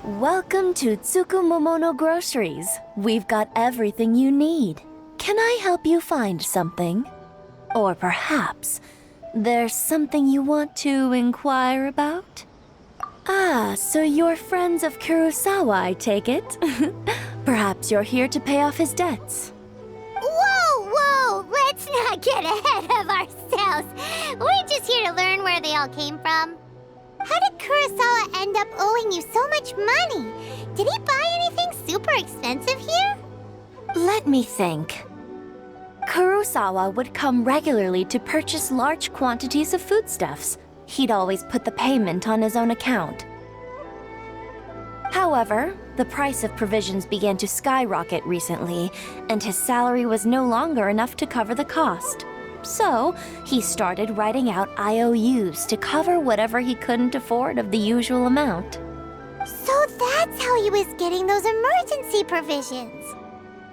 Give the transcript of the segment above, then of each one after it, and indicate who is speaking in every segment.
Speaker 1: Welcome to Tsukumomono Groceries. We've got everything you need. Can I help you find something? Or perhaps there's something you want to inquire about? Ah, so you're friends of Kurosawa, I take it? Perhaps you're here to pay off his debts.
Speaker 2: Whoa! Let's not get ahead of ourselves. We're just here to learn where they all came from. How did Kurosawa end up owing you so much money? Did he buy anything super expensive here?
Speaker 1: Let me think. Kurosawa would come regularly to purchase large quantities of foodstuffs. He'd always put the payment on his own account. However, the price of provisions began to skyrocket recently, and his salary was no longer enough to cover the cost. So, he started writing out IOUs to cover whatever he couldn't afford of the usual amount.
Speaker 2: So that's how he was getting those emergency provisions.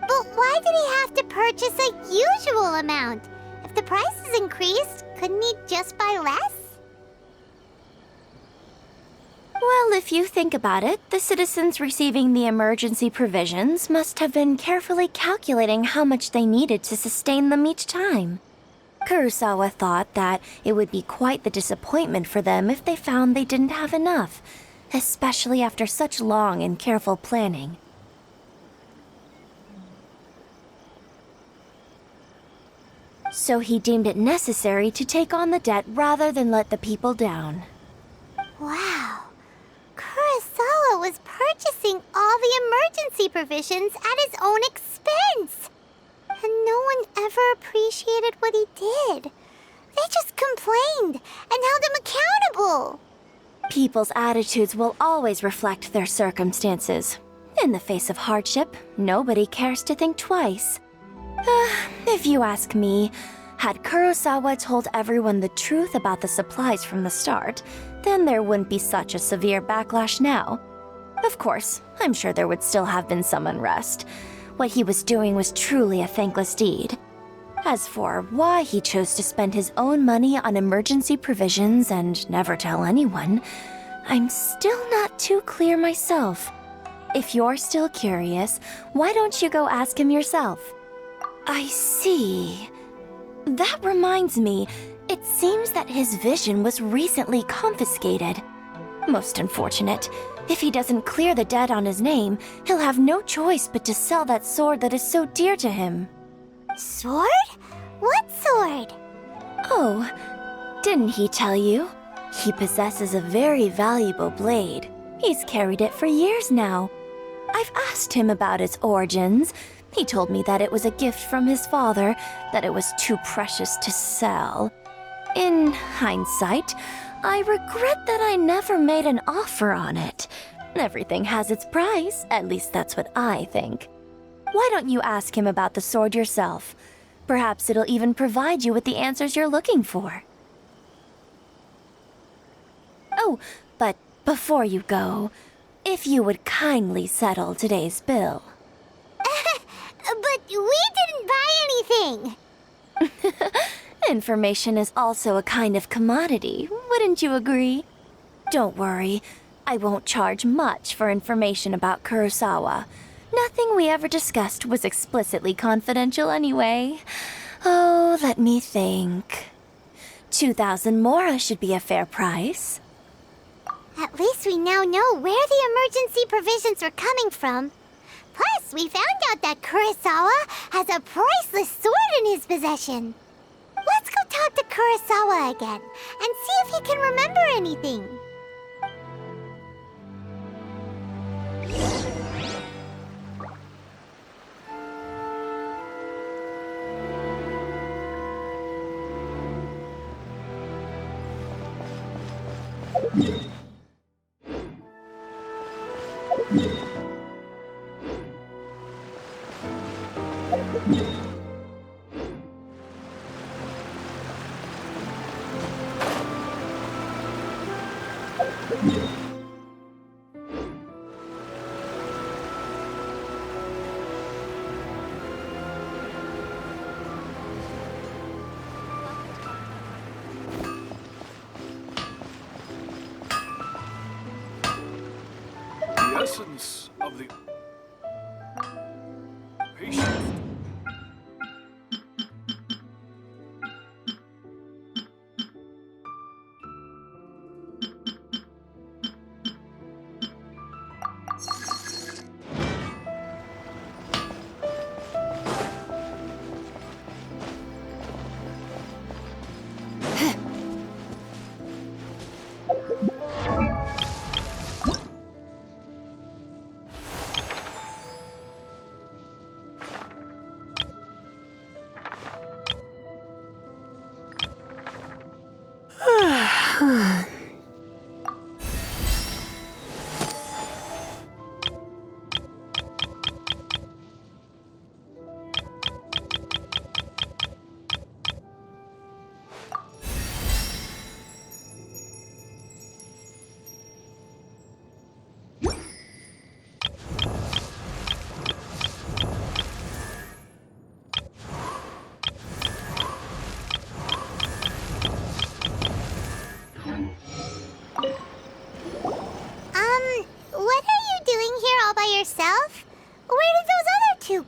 Speaker 2: But why did he have to purchase a usual amount? If the prices increased, Couldn't he just buy less?
Speaker 1: Well, if you think about it, the citizens receiving the emergency provisions must have been carefully calculating how much they needed to sustain them each time. Kurosawa thought that it would be quite the disappointment for them if they found they didn't have enough, especially after such long and careful planning. So he deemed it necessary to take on the debt rather than let the people down.
Speaker 2: Wow. Kurosawa was purchasing all the emergency provisions at his own expense. And no one ever appreciated what he did. They just complained and held him accountable.
Speaker 1: People's attitudes will always reflect their circumstances. In the face of hardship, nobody cares to think twice. If you ask me, had Kurosawa told everyone the truth about the supplies from the start, then there wouldn't be such a severe backlash now. Of course, I'm sure there would still have been some unrest. What he was doing was truly a thankless deed. As for why he chose to spend his own money on emergency provisions and never tell anyone, I'm still not too clear myself. If you're still curious, why don't you go ask him yourself? I see. That reminds me, it seems that his vision was recently confiscated. Most unfortunate. If he doesn't clear the debt on his name, he'll have no choice but to sell that sword that is so dear to him.
Speaker 2: Sword? What sword?
Speaker 1: Oh, didn't he tell you? He possesses a very valuable blade. He's carried it for years now. I've asked him about its origins. He told me that it was a gift from his father, that it was too precious to sell. In hindsight, I regret that I never made an offer on it. Everything has its price, at least that's what I think. Why don't you ask him about the sword yourself? Perhaps it'll even provide you with the answers you're looking for. Oh, but before you go, if you would kindly settle today's bill.
Speaker 2: But we didn't buy anything!
Speaker 1: Information is also a kind of commodity, wouldn't you agree? Don't worry, I won't charge much for information about Kurosawa. Nothing we ever discussed was explicitly confidential anyway. Oh, let me think. 2,000 mora should be a fair price.
Speaker 2: At least we now know where the emergency provisions are coming from. Plus, we found out that Kurosawa has a priceless sword in his possession. Let's go talk to Kurosawa again and see if he can remember anything.
Speaker 3: The essence of the patient.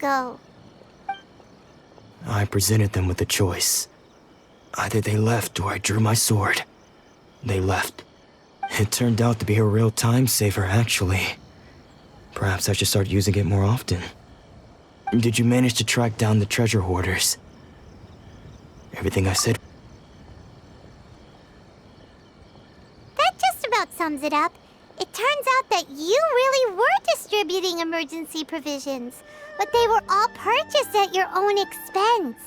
Speaker 2: go?
Speaker 4: I presented them with a choice. Either they left or I drew my sword. They left. It turned out to be a real time saver, actually. Perhaps I should start using it more often. Did you manage to track down the treasure hoarders? Everything I said...
Speaker 2: That just about sums it up. It turns out that you really were distributing emergency provisions, but they were all purchased at your own expense.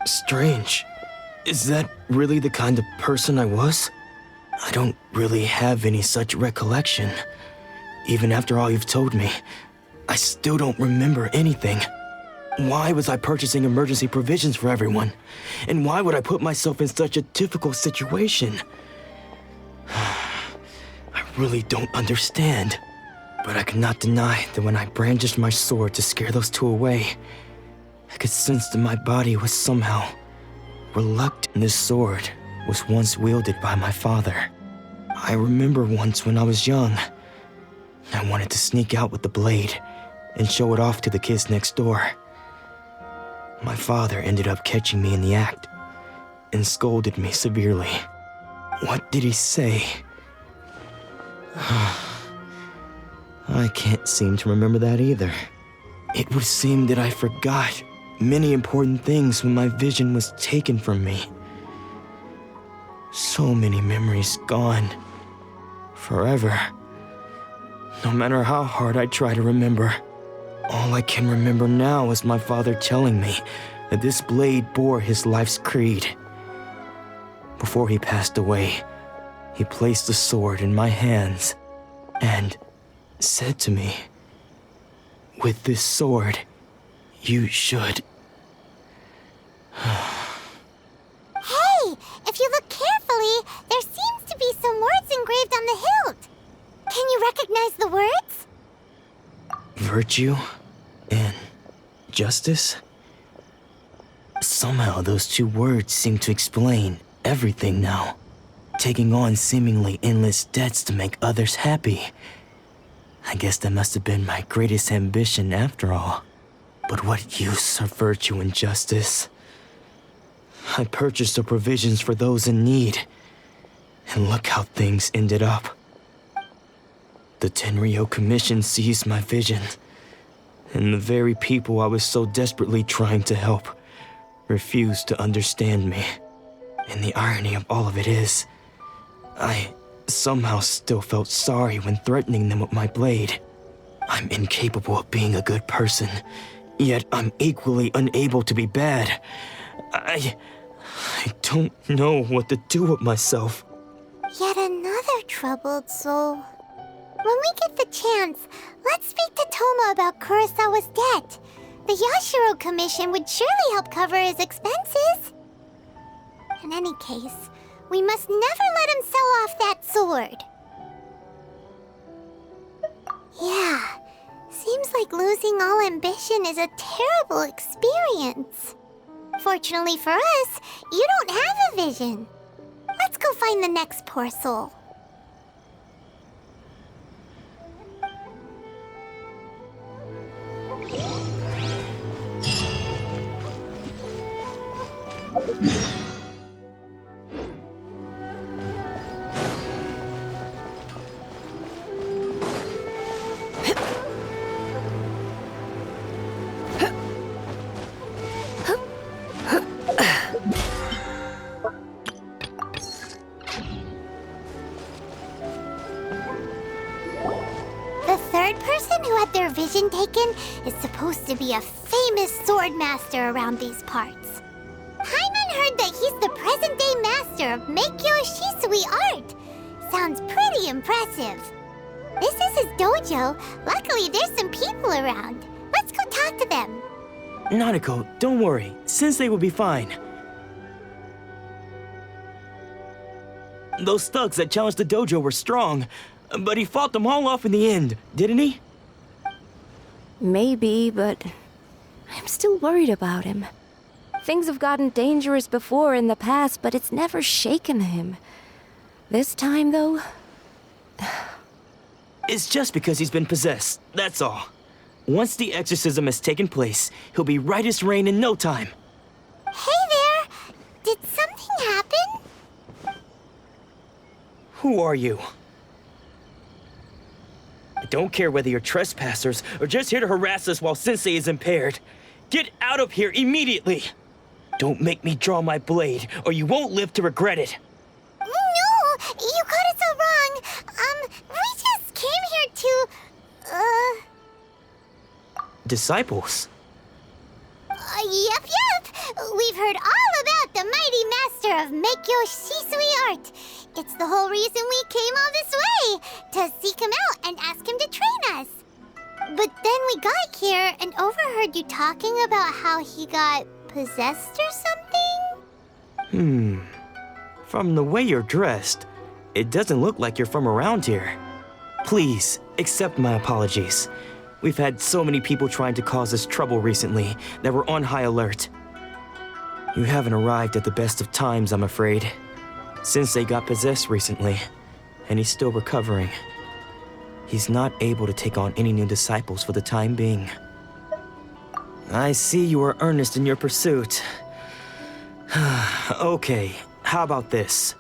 Speaker 4: Strange. Is that really the kind of person I was? I don't really have any such recollection. Even after all you've told me, I still don't remember anything. Why was I purchasing emergency provisions for everyone? And why would I put myself in such a difficult situation? I really don't understand. But I cannot deny that when I brandished my sword to scare those two away, I could sense that my body was somehow reluctant. This sword was once wielded by my father. I remember once when I was young, I wanted to sneak out with the blade and show it off to the kids next door. My father ended up catching me in the act and scolded me severely. What did he say? I can't seem to remember that either. It would seem that I forgot many important things when my vision was taken from me. So many memories gone. Forever. No matter how hard I try to remember, all I can remember now is my father telling me that this blade bore his life's creed. Before he passed away, he placed the sword in my hands and said to me, "With this sword, you should..."
Speaker 2: Hey, if you look carefully, there seems to be some words engraved on the hilt. Can you recognize the words?
Speaker 4: Virtue and justice? Somehow those two words seem to explain everything now. Taking on seemingly endless debts to make others happy. I guess that must have been my greatest ambition after all. But what use are virtue and justice? I purchased the provisions for those in need, and look how things ended up. The Tenryo Commission seized my vision, and the very people I was so desperately trying to help refused to understand me. And the irony of all of it is, I somehow still felt sorry when threatening them with my blade. I'm incapable of being a good person, yet I'm equally unable to be bad. I don't know what to do with myself.
Speaker 2: Yet another troubled soul. When we get the chance, let's speak to Toma about Kurosawa's debt. The Yashiro Commission would surely help cover his expenses. In any case, we must never let him sell off that sword. Yeah, seems like losing all ambition is a terrible experience. Fortunately for us, you don't have a vision. Let's go find the next poor soul. Their vision taken is supposed to be a famous sword master around these parts. Paimon heard that he's the present-day master of Meikyo Shisui art. Sounds pretty impressive. This is his dojo. Luckily, there's some people around. Let's go talk to them.
Speaker 4: Nanako, don't worry. Sensei will be fine. Those thugs that challenged the dojo were strong, but he fought them all off in the end, didn't he?
Speaker 1: Maybe, but I'm still worried about him. Things have gotten dangerous before in the past, but it's never shaken him. This time, though...
Speaker 4: It's just because he's been possessed, that's all. Once the exorcism has taken place, he'll be right as rain in no time.
Speaker 2: Hey there! Did something happen?
Speaker 4: Who are you? I don't care whether you're trespassers or just here to harass us while Sensei is impaired. Get out of here immediately! Don't make me draw my blade, or you won't live to regret it.
Speaker 2: No! You got it so wrong! We just came here to...
Speaker 4: Disciples?
Speaker 2: Yep. We've heard all about the mighty master of Meikyo Shisui art. It's the whole reason we came all this way, to seek him out and ask him to train us. But then we got here and overheard you talking about how he got possessed or something?
Speaker 4: From the way you're dressed, it doesn't look like you're from around here. Please, accept my apologies. We've had so many people trying to cause us trouble recently that we're on high alert. You haven't arrived at the best of times, I'm afraid. Sensei got possessed recently, and he's still recovering. He's not able to take on any new disciples for the time being. I see you are earnest in your pursuit. Okay, how about this?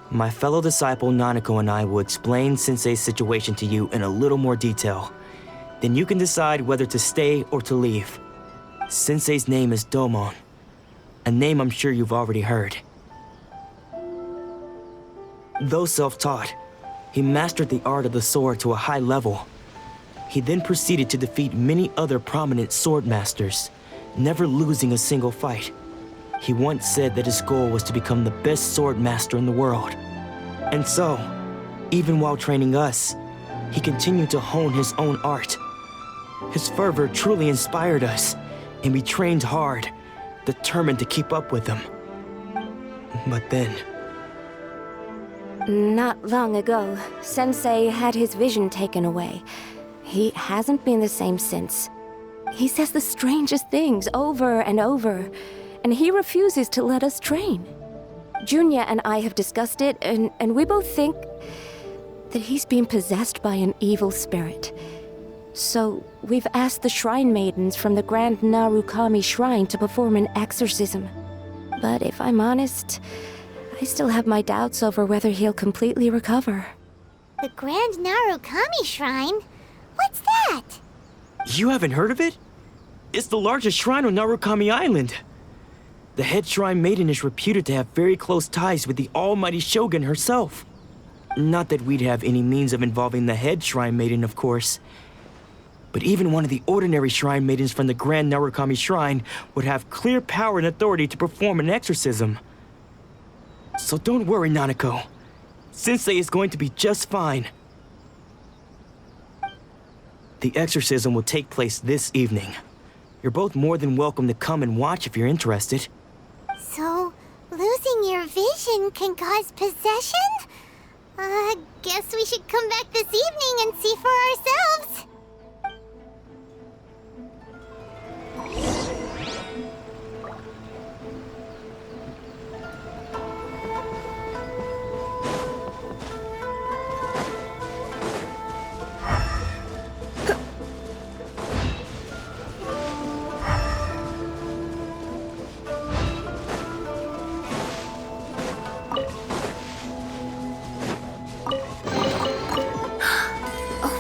Speaker 4: My fellow disciple Nanako and I will explain Sensei's situation to you in a little more detail. Then you can decide whether to stay or to leave. Sensei's name is Domon, a name I'm sure you've already heard. Though self-taught, he mastered the art of the sword to a high level. He then proceeded to defeat many other prominent sword masters, never losing a single fight. He once said that his goal was to become the best sword master in the world. And so, even while training us, he continued to hone his own art. His fervor truly inspired us, and we trained hard, determined to keep up with him. But then...
Speaker 5: Not long ago, Sensei had his vision taken away. He hasn't been the same since. He says the strangest things over and over, and he refuses to let us train. Junya and I have discussed it, and we both think that he's been possessed by an evil spirit. So we've asked the shrine maidens from the Grand Narukami Shrine to perform an exorcism. But if I'm honest, I still have my doubts over whether he'll completely recover.
Speaker 2: The Grand Narukami Shrine? What's that?
Speaker 4: You haven't heard of it? It's the largest shrine on Narukami Island. The head shrine maiden is reputed to have very close ties with the almighty Shogun herself. Not that we'd have any means of involving the head shrine maiden, of course. But even one of the ordinary shrine maidens from the Grand Narukami Shrine would have clear power and authority to perform an exorcism. So don't worry, Nanako. Sensei is going to be just fine. The exorcism will take place this evening. You're both more than welcome to come and watch if you're interested.
Speaker 2: So, losing your vision can cause possession? Guess we should come back this evening and see for ourselves.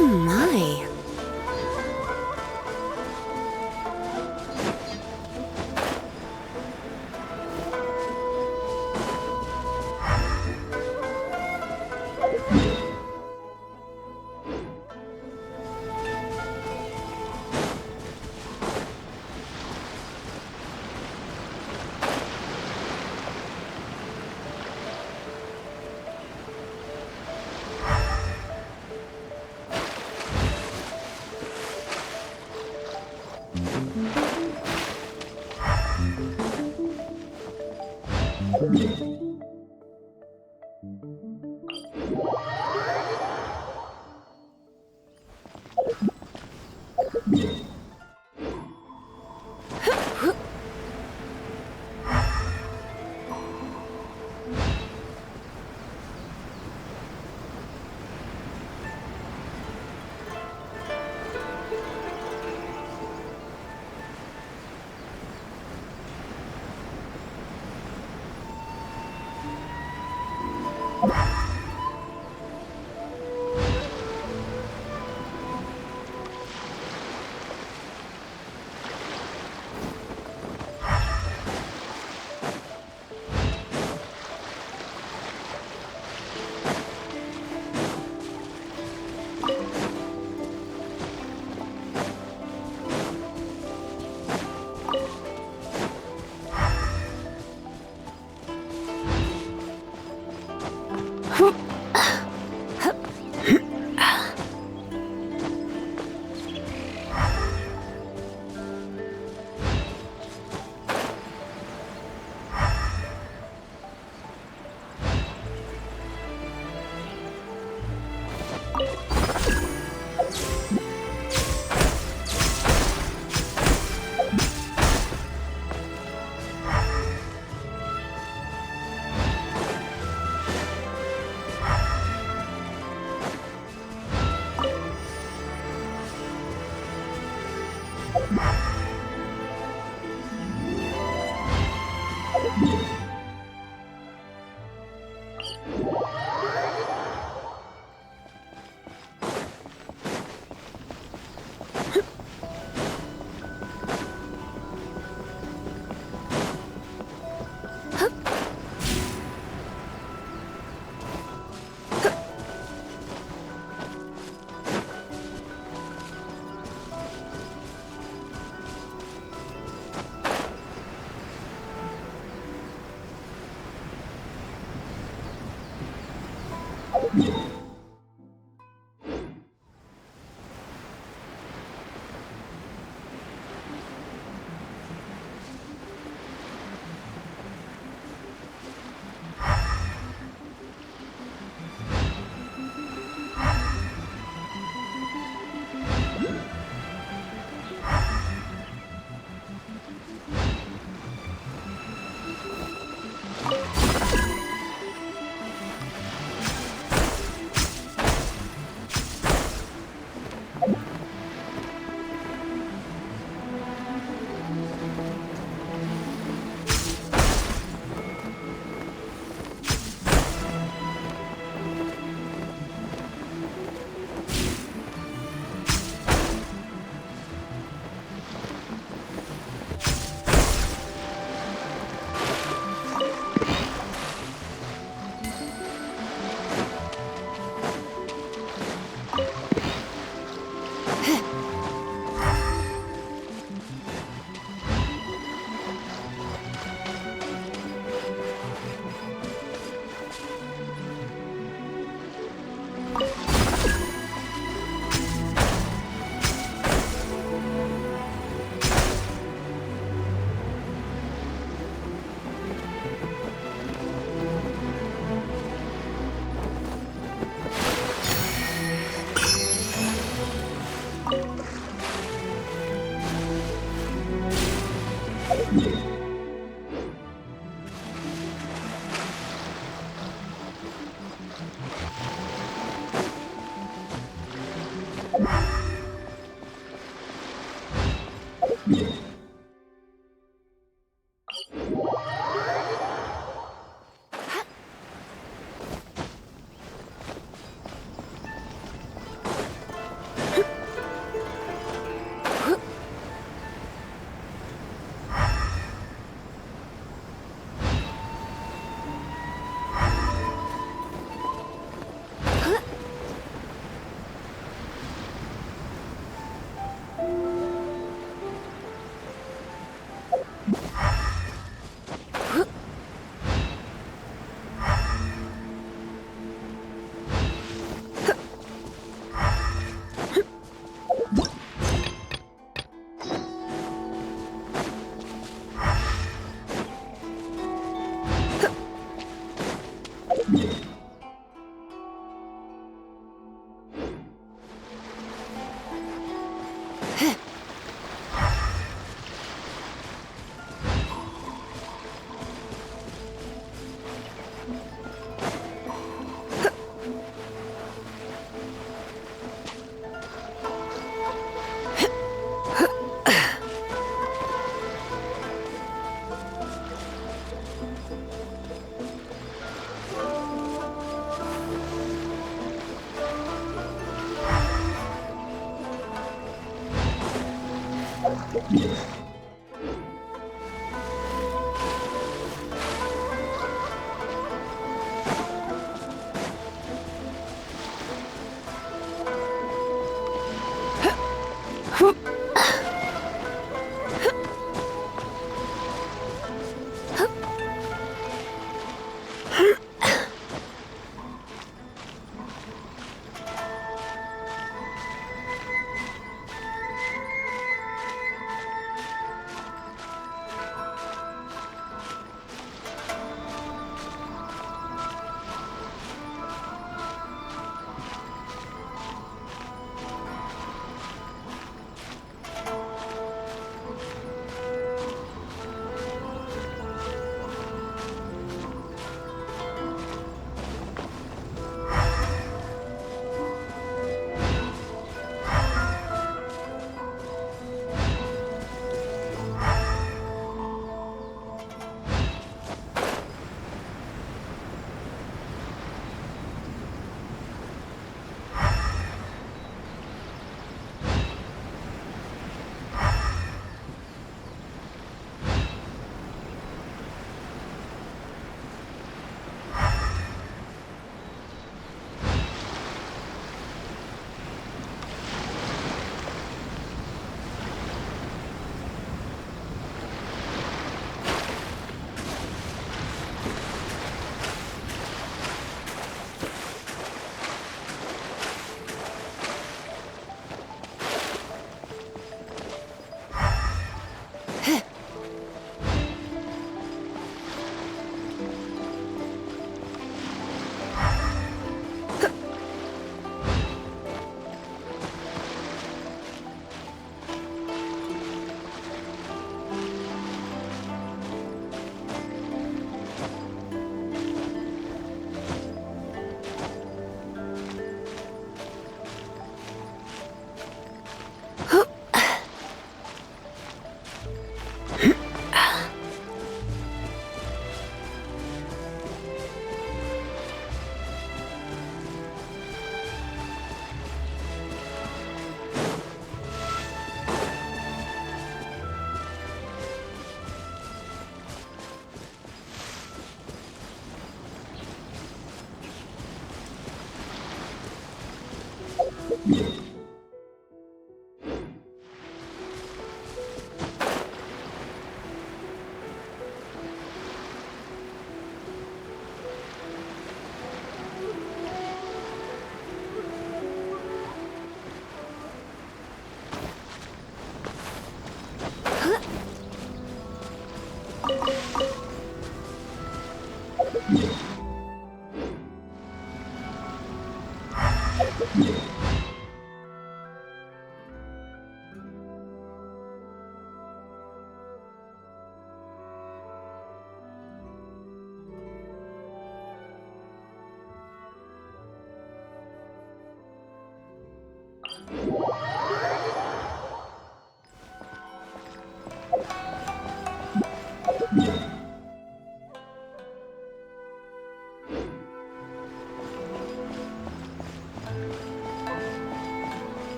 Speaker 5: Oh my.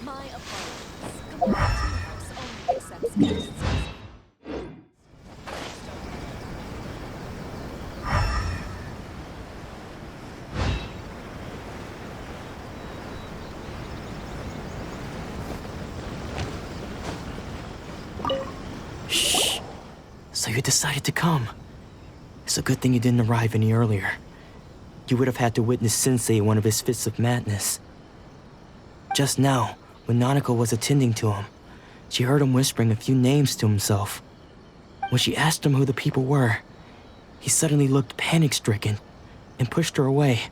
Speaker 1: My apologies. Commander House only accepts guests.
Speaker 4: Shh. So you decided to come. It's a good thing you didn't arrive any earlier. You would have had to witness Sensei in one of his fits of madness. Just now, when Nanako was attending to him, she heard him whispering a few names to himself. When she asked him who the people were, he suddenly looked panic-stricken and pushed her away.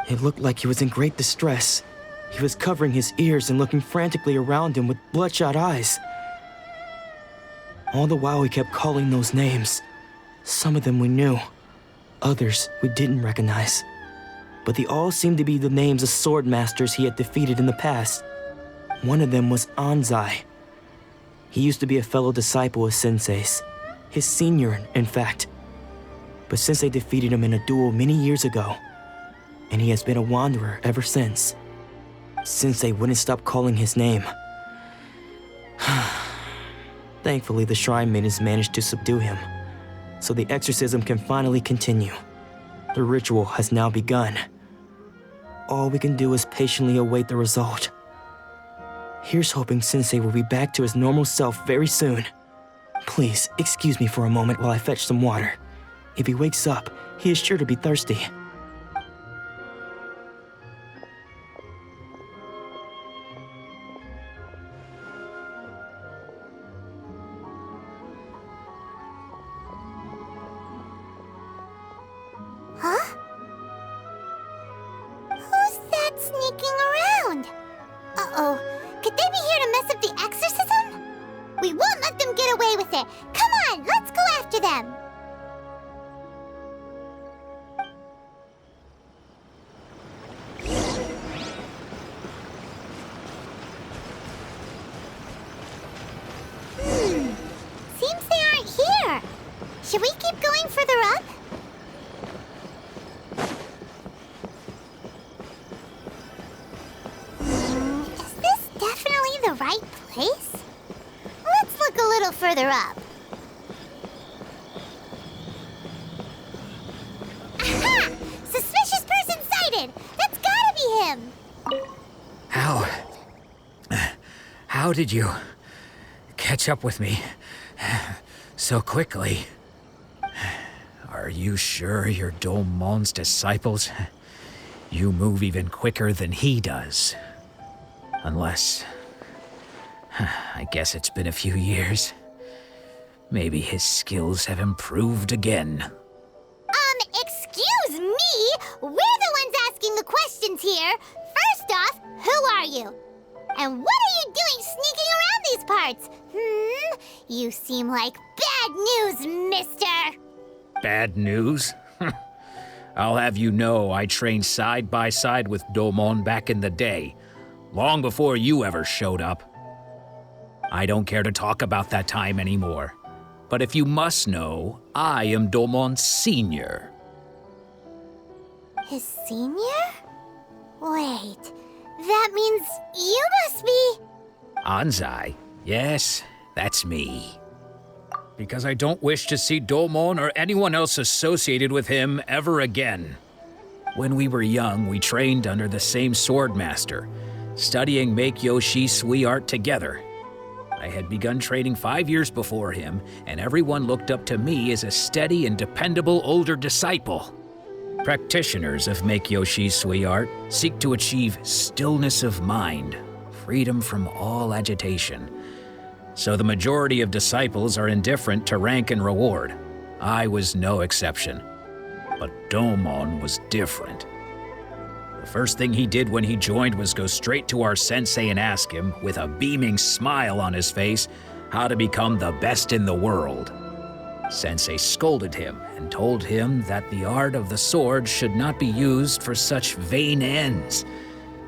Speaker 4: It looked like he was in great distress. He was covering his ears and looking frantically around him with bloodshot eyes. All the while he kept calling those names. Some of them we knew, others we didn't recognize. But they all seemed to be the names of sword masters he had defeated in the past. One of them was Anzai. He used to be a fellow disciple of Sensei's, his senior, in fact. But Sensei defeated him in a duel many years ago, and he has been a wanderer ever since. Sensei wouldn't stop calling his name. Thankfully, the shrine maidens managed to subdue him, so the exorcism can finally continue. The ritual has now begun. All we can do is patiently await the result. Here's hoping Sensei will be back to his normal self very soon. Please, excuse me for a moment while I fetch some water. If he wakes up, he is sure to be thirsty.
Speaker 2: Huh? Who's that sneaking around? Uh-oh. Could they be here to mess up the exorcism? We won't let them get away with it. Come on, let's go after them. Seems they aren't here. Should we keep going further up? Is this definitely the right place? Let's look a little further up. Aha! Suspicious person sighted! That's gotta be him!
Speaker 6: How did you catch up with me so quickly? Are you sure you're Domon's disciples? You move even quicker than he does. Unless... I guess it's been a few years. Maybe his skills have improved again.
Speaker 2: Excuse me? We're the ones asking the questions here. First off, who are you? And what are you doing sneaking around these parts? You seem like bad news, mister.
Speaker 6: Bad news? I'll have you know I trained side by side with Domon back in the day, long before you ever showed up. I don't care to talk about that time anymore. But if you must know, I am Domon's senior.
Speaker 2: His senior? Wait, That means you must be...
Speaker 6: Anzai, yes, that's me. Because I don't wish to see Domon or anyone else associated with him ever again. When we were young, we trained under the same swordmaster, studying Make-Yoshi Sui art together. I had begun training 5 years before him, and everyone looked up to me as a steady and dependable older disciple. Practitioners of Make-Yoshi Sui art seek to achieve stillness of mind, freedom from all agitation. So the majority of disciples are indifferent to rank and reward. I was no exception. But Domon was different. The first thing he did when he joined was go straight to our sensei and ask him, with a beaming smile on his face, how to become the best in the world. Sensei scolded him and told him that the art of the sword should not be used for such vain ends.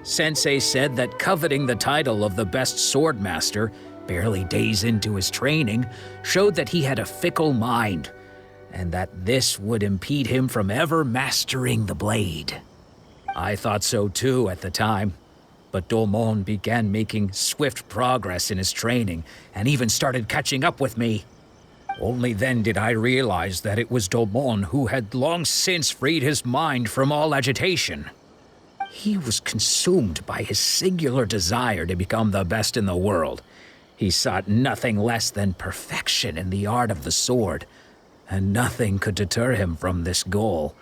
Speaker 6: Sensei said that coveting the title of the best swordmaster, barely days into his training, showed that he had a fickle mind, and that this would impede him from ever mastering the blade. I thought so too at the time, but Domon began making swift progress in his training and even started catching up with me. Only then did I realize that it was Domon who had long since freed his mind from all agitation. He was consumed by his singular desire to become the best in the world. He sought nothing less than perfection in the art of the sword, and nothing could deter him from this goal,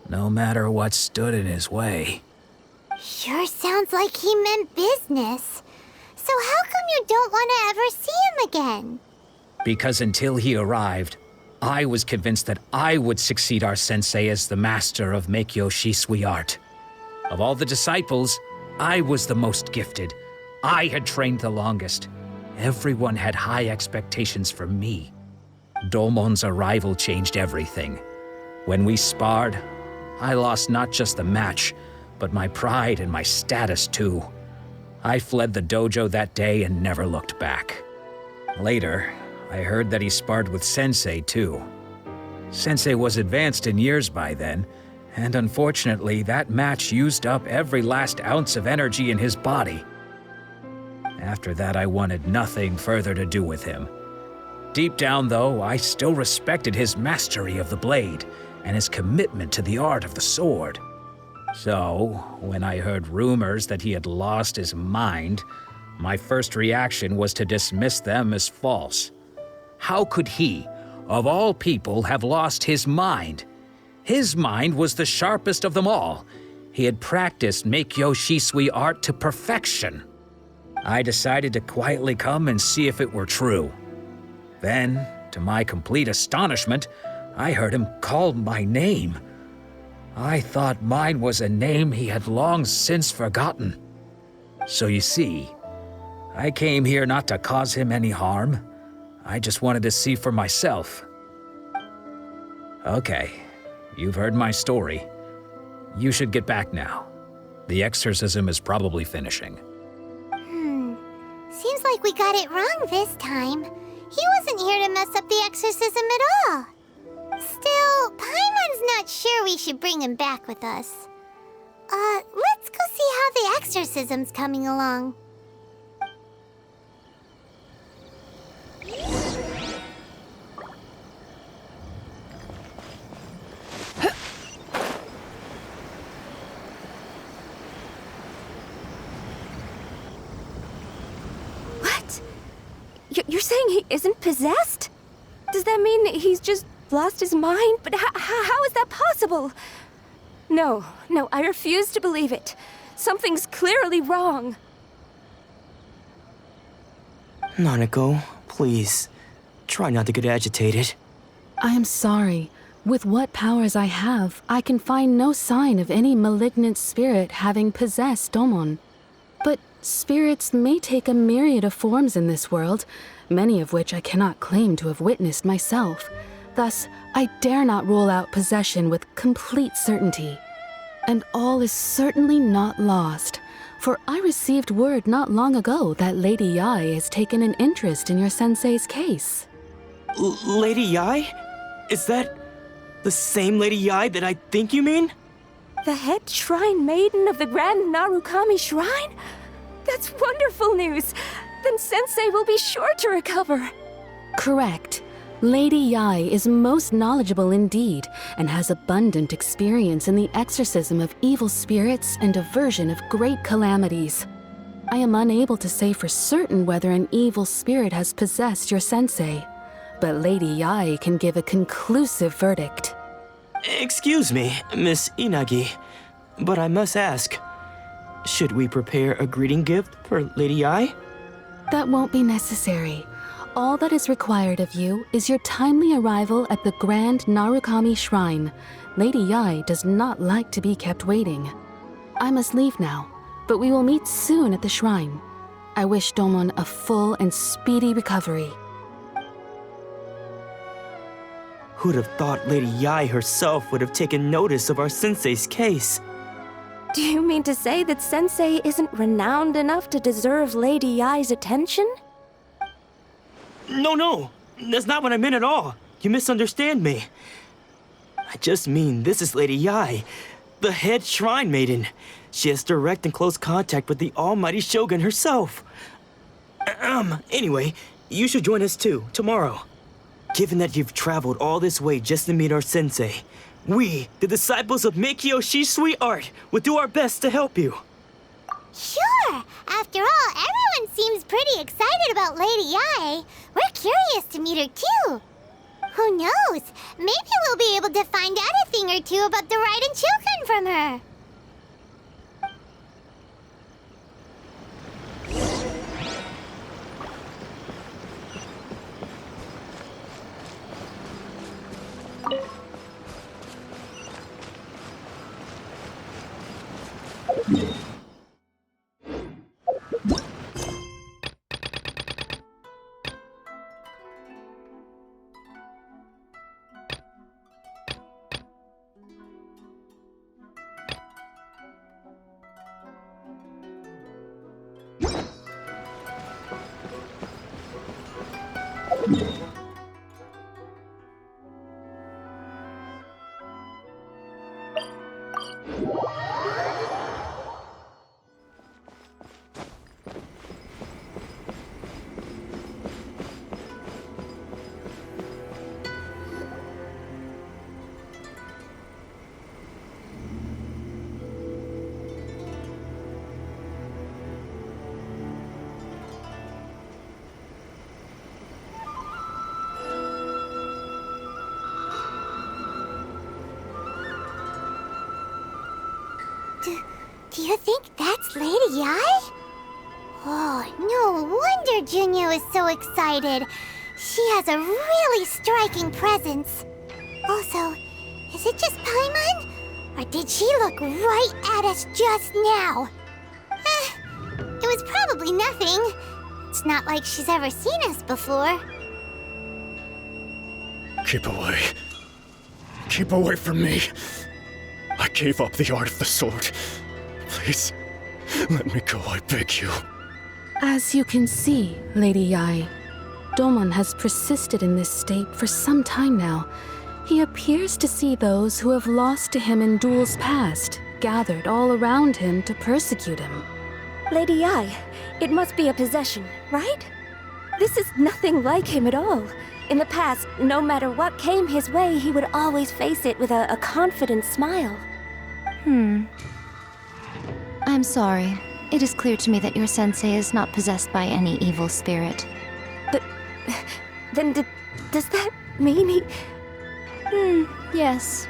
Speaker 6: no matter what stood in his way.
Speaker 2: Sure sounds like he meant business. So how come you don't want to ever see him again?
Speaker 6: Because until he arrived, I was convinced that I would succeed our sensei as the master of Make-Yoshi Sui art. Of all the disciples, I was the most gifted. I had trained the longest. Everyone had high expectations from me. Domon's arrival changed everything. When we sparred, I lost not just the match, but my pride and my status too. I fled the dojo that day and never looked back. Later, I heard that he sparred with Sensei too. Sensei was advanced in years by then, and unfortunately that match used up every last ounce of energy in his body. After that, I wanted nothing further to do with him. Deep down, though, I still respected his mastery of the blade and his commitment to the art of the sword. So, when I heard rumors that he had lost his mind, my first reaction was to dismiss them as false. How could he, of all people, have lost his mind? His mind was the sharpest of them all. He had practiced Make-Yoshi Sui art to perfection. I decided to quietly come and see if it were true. Then, to my complete astonishment, I heard him call my name. I thought mine was a name he had long since forgotten. So you see, I came here not to cause him any harm. I just wanted to see for myself. Okay, you've heard my story. You should get back now. The exorcism is probably finishing.
Speaker 2: Seems like we got it wrong this time. He wasn't here to mess up the exorcism at all. Still, Paimon's not sure we should bring him back with us. Let's go see how the exorcism's coming along.
Speaker 5: What? You're saying he isn't possessed? Does that mean he's just lost his mind? But how is that possible? No, I refuse to believe it. Something's clearly wrong.
Speaker 4: Nanako, please, try not to get agitated.
Speaker 7: I am sorry. With what powers I have, I can find no sign of any malignant spirit having possessed Domon. But spirits may take a myriad of forms in this world, many of which I cannot claim to have witnessed myself. Thus, I dare not rule out possession with complete certainty. And all is certainly not lost, for I received word not long ago that Lady Yai has taken an interest in your sensei's case.
Speaker 4: Lady Yai? Is that the same Lady Yai that I think you mean?
Speaker 5: The head shrine maiden of the Grand Narukami Shrine? That's wonderful news! Then Sensei will be sure to recover.
Speaker 7: Correct. Lady Yai is most knowledgeable indeed, and has abundant experience in the exorcism of evil spirits and aversion of great calamities. I am unable to say for certain whether an evil spirit has possessed your sensei, but Lady Yai can give a conclusive verdict.
Speaker 4: Excuse me, Miss Inagi, but I must ask, should we prepare a greeting gift for Lady Yai?
Speaker 7: That won't be necessary. All that is required of you is your timely arrival at the Grand Narukami Shrine. Lady Yai does not like to be kept waiting. I must leave now, but we will meet soon at the shrine. I wish Domon a full and speedy recovery.
Speaker 4: Who'd have thought Lady Yai herself would have taken notice of our sensei's case?
Speaker 5: Do you mean to say that Sensei isn't renowned enough to deserve Lady Yai's attention?
Speaker 4: No, that's not what I meant at all. You misunderstand me. I just mean this is Lady Yai, the head shrine maiden. She has direct and close contact with the almighty Shogun herself. Anyway, you should join us too, tomorrow. Given that you've traveled all this way just to meet our sensei, we, the disciples of Meikyo Shisui Art, will do our best to help you.
Speaker 2: Sure! After all, everyone seems pretty excited about Lady Yai. We're curious to meet her too. Who knows? Maybe we'll be able to find out a thing or two about the Raiden children from her. Do you think that's Lady Yai? Oh, no wonder Junyo is so excited. She has a really striking presence. Also, is it just Paimon? Or did she look right at us just now? It was probably nothing. It's not like she's ever seen us before.
Speaker 3: Keep away. Keep away from me. I gave up the art of the sword. Please, let me go, I beg you.
Speaker 7: As you can see, Lady Yai, Domon has persisted in this state for some time now. He appears to see those who have lost to him in duels past, gathered all around him to persecute him.
Speaker 5: Lady Yai, it must be a possession, right? This is nothing like him at all. In the past, no matter what came his way, he would always face it with a confident smile.
Speaker 8: I'm sorry. It is clear to me that your sensei is not possessed by any evil spirit.
Speaker 5: But then does that mean he...
Speaker 8: Yes.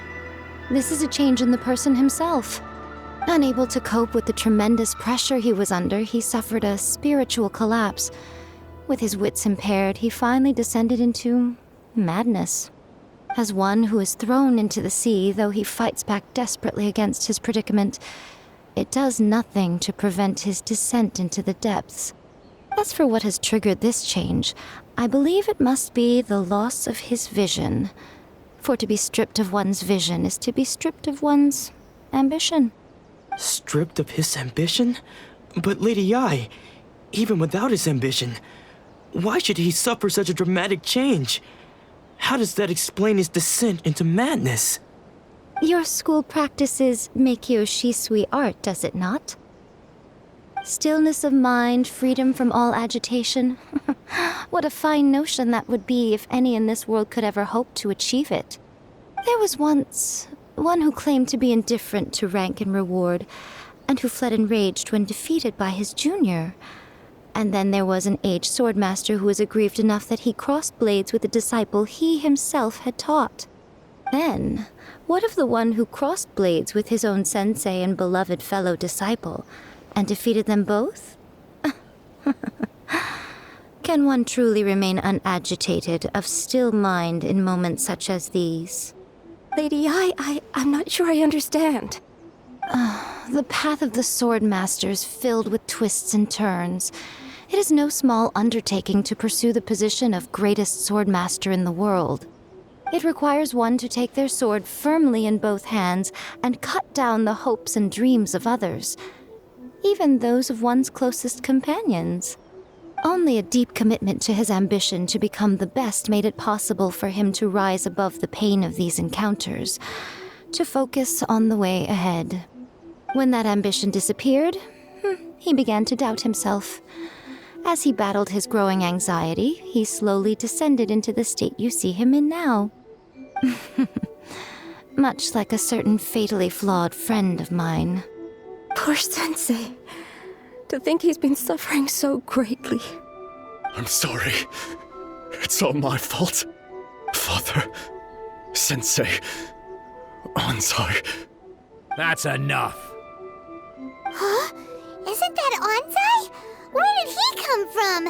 Speaker 8: This is a change in the person himself. Unable to cope with the tremendous pressure he was under, he suffered a spiritual collapse. With his wits impaired, he finally descended into madness. As one who is thrown into the sea, though he fights back desperately against his predicament, it does nothing to prevent his descent into the depths. As for what has triggered this change, I believe it must be the loss of his vision. For to be stripped of one's vision is to be stripped of one's ambition.
Speaker 4: Stripped of his ambition? But Lady Yai, even without his ambition, why should he suffer such a dramatic change? How does that explain his descent into madness?
Speaker 8: Your school practices Meikyo Shisui art, does it not? Stillness of mind, freedom from all agitation. What a fine notion that would be if any in this world could ever hope to achieve it. There was once one who claimed to be indifferent to rank and reward, and who fled enraged when defeated by his junior. And then there was an aged swordmaster who was aggrieved enough that he crossed blades with a disciple he himself had taught. Then, what of the one who crossed blades with his own sensei and beloved fellow disciple, and defeated them both? Can one truly remain unagitated, of still mind in moments such as these?
Speaker 5: Lady, I'm not sure I understand.
Speaker 8: The path of the Swordmaster is filled with twists and turns. It is no small undertaking to pursue the position of greatest Swordmaster in the world. It requires one to take their sword firmly in both hands and cut down the hopes and dreams of others, even those of one's closest companions. Only a deep commitment to his ambition to become the best made it possible for him to rise above the pain of these encounters, to focus on the way ahead. When that ambition disappeared, he began to doubt himself. As he battled his growing anxiety, he slowly descended into the state you see him in now. Much like a certain fatally flawed friend of mine.
Speaker 5: Poor Sensei. To think he's been suffering so greatly.
Speaker 3: I'm sorry. It's all my fault. Father, Sensei, Anzai.
Speaker 6: That's enough.
Speaker 2: Huh? Isn't that Anzai? Where did he come from?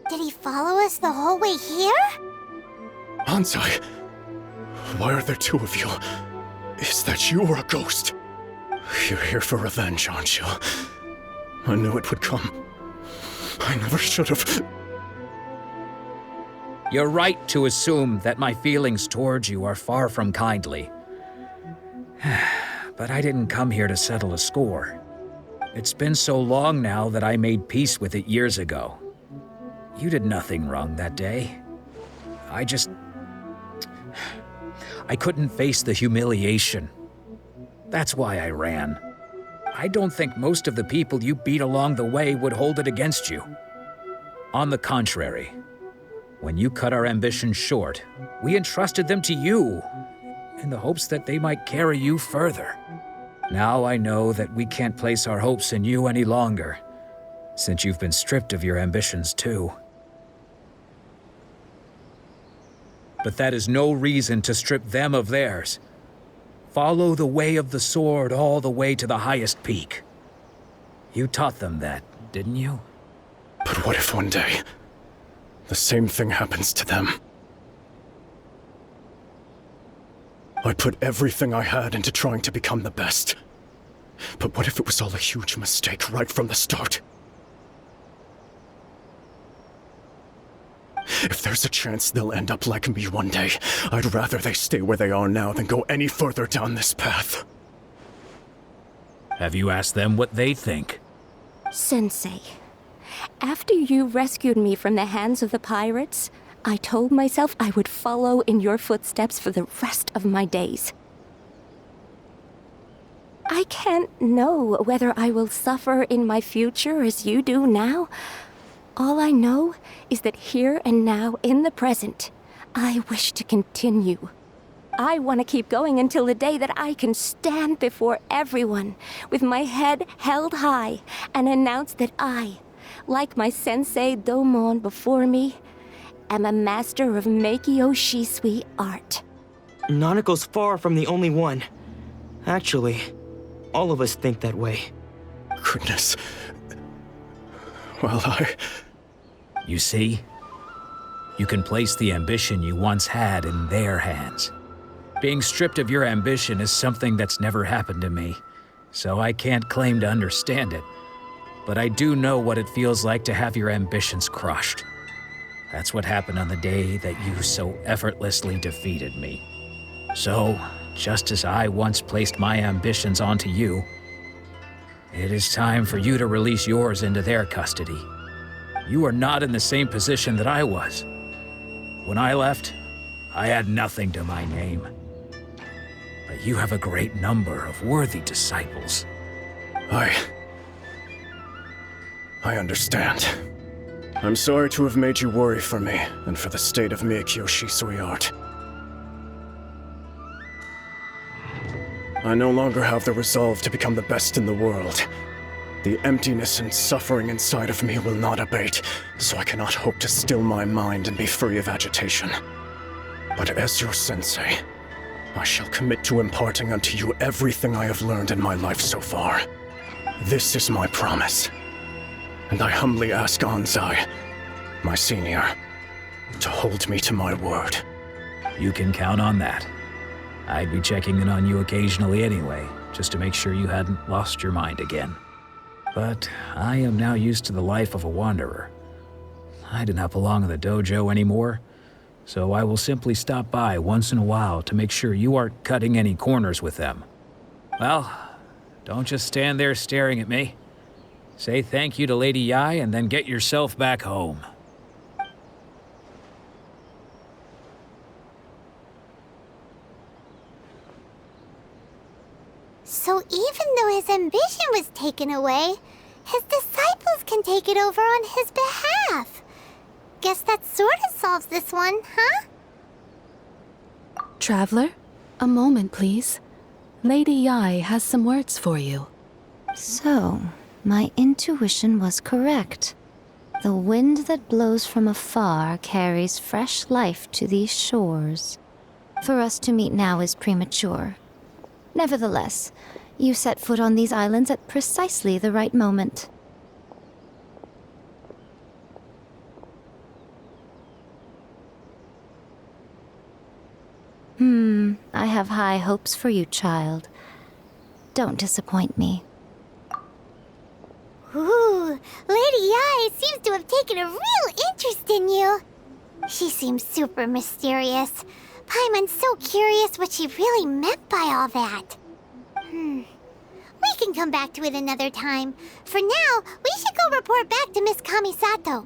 Speaker 2: Did he follow us the whole way here?
Speaker 3: Anzai, why are there two of you? Is that you or a ghost? You're here for revenge, aren't you? I knew it would come. I never should have.
Speaker 6: You're right to assume that my feelings towards you are far from kindly. But I didn't come here to settle a score. It's been so long now that I made peace with it years ago. You did nothing wrong that day. I couldn't face the humiliation. That's why I ran. I don't think most of the people you beat along the way would hold it against you. On the contrary, when you cut our ambitions short, we entrusted them to you, in the hopes that they might carry you further. Now I know that we can't place our hopes in you any longer, since you've been stripped of your ambitions too. But that is no reason to strip them of theirs. Follow the way of the sword all the way to the highest peak. You taught them that, didn't you?
Speaker 3: But what if one day, the same thing happens to them? I put everything I had into trying to become the best. But what if it was all a huge mistake right from the start? If there's a chance they'll end up like me one day, I'd rather they stay where they are now than go any further down this path.
Speaker 6: Have you asked them what they think?
Speaker 5: Sensei, after you rescued me from the hands of the pirates, I told myself I would follow in your footsteps for the rest of my days. I can't know whether I will suffer in my future as you do now. All I know is that here and now, in the present, I wish to continue. I want to keep going until the day that I can stand before everyone with my head held high and announce that I, like my sensei Domon before me, am a master of Meikyo Shisui art.
Speaker 4: Nanako's far from the only one. Actually, all of us think that way.
Speaker 3: Goodness. Well,
Speaker 6: You see? You can place the ambition you once had in their hands. Being stripped of your ambition is something that's never happened to me, so I can't claim to understand it. But I do know what it feels like to have your ambitions crushed. That's what happened on the day that you so effortlessly defeated me. So, just as I once placed my ambitions onto you, it is time for you to release yours into their custody. You are not in the same position that I was. When I left, I had nothing to my name. You have a great number of worthy disciples.
Speaker 3: I understand. I'm sorry to have made you worry for me, and for the state of Meikyo Shisui art. I no longer have the resolve to become the best in the world. The emptiness and suffering inside of me will not abate, so I cannot hope to still my mind and be free of agitation. But as your sensei, I shall commit to imparting unto you everything I have learned in my life so far. This is my promise. And I humbly ask Anzai, my senior, to hold me to my word.
Speaker 6: You can count on that. I'd be checking in on you occasionally anyway, just to make sure you hadn't lost your mind again. But I am now used to the life of a wanderer. I do not belong in the dojo anymore, so I will simply stop by once in a while to make sure you aren't cutting any corners with them. Well, don't just stand there staring at me. Say thank you to Lady Yai and then get yourself back home.
Speaker 2: So even though his ambition was taken away, his disciples can take it over on his behalf. Guess that sort of solves this one, huh?
Speaker 7: Traveler, a moment, please. Lady Yai has some words for you.
Speaker 8: So, my intuition was correct. The wind that blows from afar carries fresh life to these shores. For us to meet now is premature. Nevertheless, you set foot on these islands at precisely the right moment. I have high hopes for you, child. Don't disappoint me.
Speaker 2: Ooh, Lady Yai seems to have taken a real interest in you. She seems super mysterious. Paimon's so curious what she really meant by all that. We can come back to it another time. For now, we should go report back to Miss Kamisato.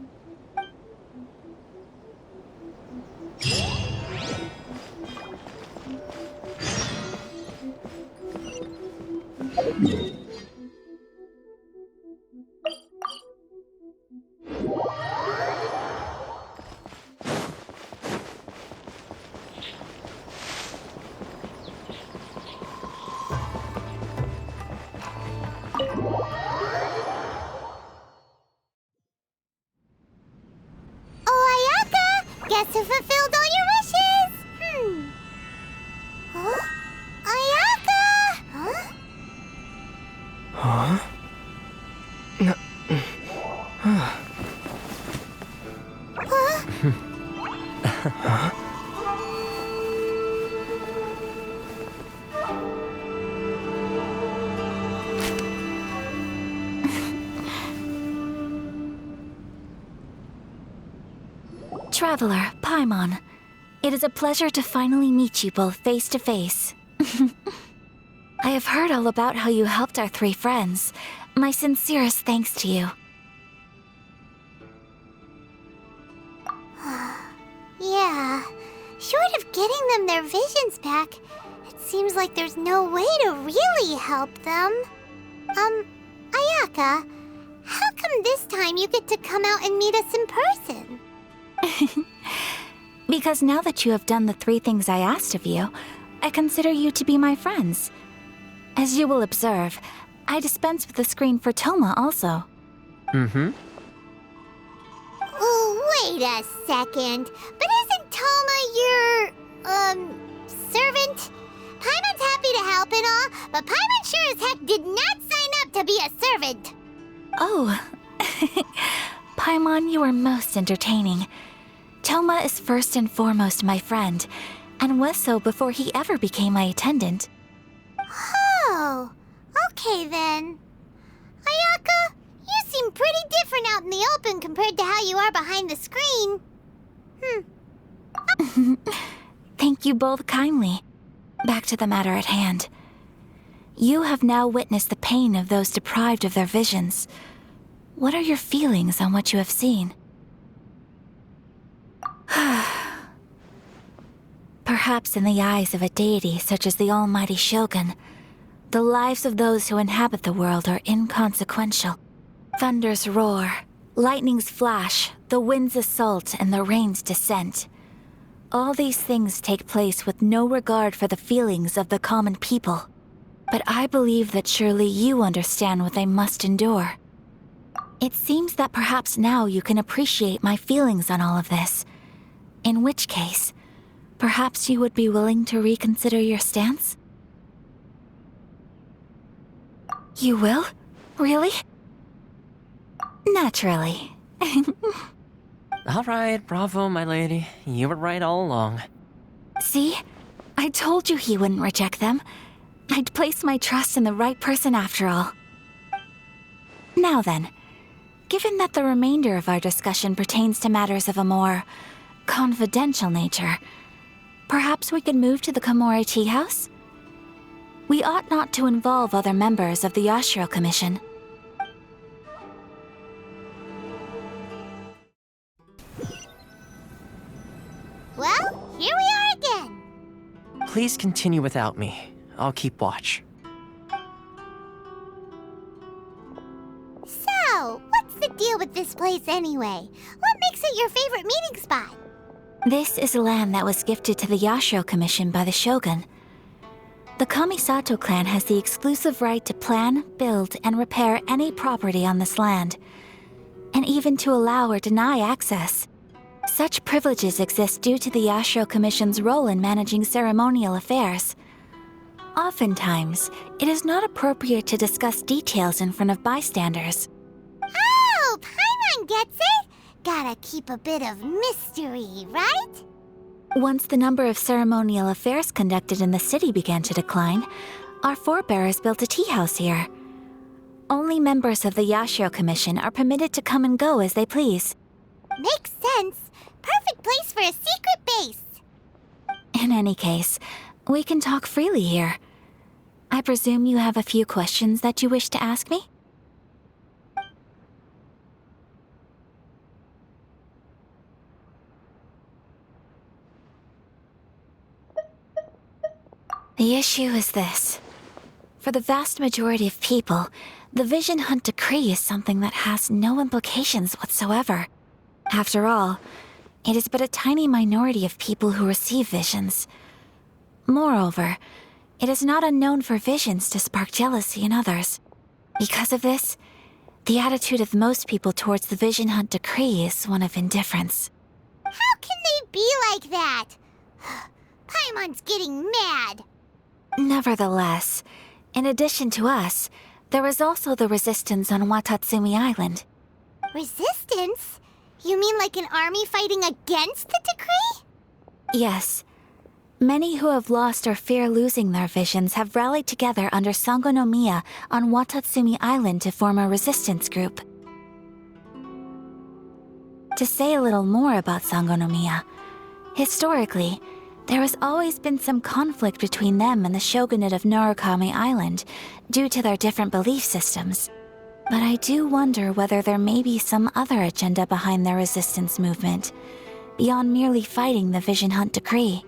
Speaker 2: Guess who fulfilled all your wishes? Huh? Ayaka! Huh?
Speaker 1: Traveler, Paimon, it is a pleasure to finally meet you both face to face. I have heard all about how you helped our three friends. My sincerest thanks to you.
Speaker 2: Yeah, short of getting them their visions back, it seems like there's no way to really help them. Ayaka, how come this time you get to come out and meet us in person?
Speaker 1: Because now that you have done the three things I asked of you, I consider you to be my friends. As you will observe, I dispense with the screen for Toma also.
Speaker 2: Oh, wait a second. But isn't Toma your, servant? Paimon's happy to help and all, but Paimon sure as heck did not sign up to be a servant.
Speaker 1: Oh. Paimon, you are most entertaining. Toma is first and foremost my friend, and was so before he ever became my attendant.
Speaker 2: Oh, okay then. Ayaka, you seem pretty different out in the open compared to how you are behind the screen.
Speaker 1: Thank you both kindly. Back to the matter at hand. You have now witnessed the pain of those deprived of their visions. What are your feelings on what you have Perhaps in the eyes of a deity such as the almighty Shogun, the lives of those who inhabit the world are inconsequential. Thunders roar, lightnings flash, the winds assault, and the rains descent. All these things take place with no regard for the feelings of the common people. But I believe that surely you understand what they must endure. It seems that perhaps now you can appreciate my feelings on all of this. In which case, perhaps you would be willing to reconsider your stance? You will? Really? Naturally.
Speaker 9: All right, bravo, my lady. You were right all along.
Speaker 1: See? I told you he wouldn't reject them. I'd placed my trust in the right person after all. Now then, given that the remainder of our discussion pertains to matters of a more confidential nature, perhaps we could move to the Komori Tea House? We ought not to involve other members of the Yashiro Commission.
Speaker 2: Well, here we are again.
Speaker 9: Please continue without me. I'll keep watch.
Speaker 2: So, what's the deal with this place anyway? What makes it your favorite meeting spot?
Speaker 1: This is land that was gifted to the Yashiro Commission by the Shogun. The Kamisato clan has the exclusive right to plan, build, and repair any property on this land, and even to allow or deny access. Such privileges exist due to the Yashiro Commission's role in managing ceremonial affairs. Oftentimes, it is not appropriate to discuss details in front of bystanders.
Speaker 2: Oh, Paimon gets it! Gotta keep a bit of mystery, right?
Speaker 1: Once the number of ceremonial affairs conducted in the city began to decline, our forebears built a tea house here. Only members of the Yashiro Commission are permitted to come and go as they please.
Speaker 2: Makes sense. Perfect place for a secret base.
Speaker 1: In any case, we can talk freely here. I presume you have a few questions that you wish to ask me? The issue is this. For the vast majority of people, the Vision Hunt Decree is something that has no implications whatsoever. After all, it is but a tiny minority of people who receive visions. Moreover, it is not unknown for visions to spark jealousy in others. Because of this, the attitude of most people towards the Vision Hunt Decree is one of indifference.
Speaker 2: How can they be like that? Paimon's getting mad.
Speaker 1: Nevertheless, in addition to us, there is also the resistance on Watatsumi Island.
Speaker 2: Resistance? You mean like an army fighting against the decree?
Speaker 1: Yes. Many who have lost or fear losing their visions have rallied together under Sango no Miya on Watatsumi Island to form a resistance group. To say a little more about Sango no Miya, historically, there has always been some conflict between them and the shogunate of Narukami Island due to their different belief systems. But I do wonder whether there may be some other agenda behind their resistance movement, beyond merely fighting the Vision Hunt Decree.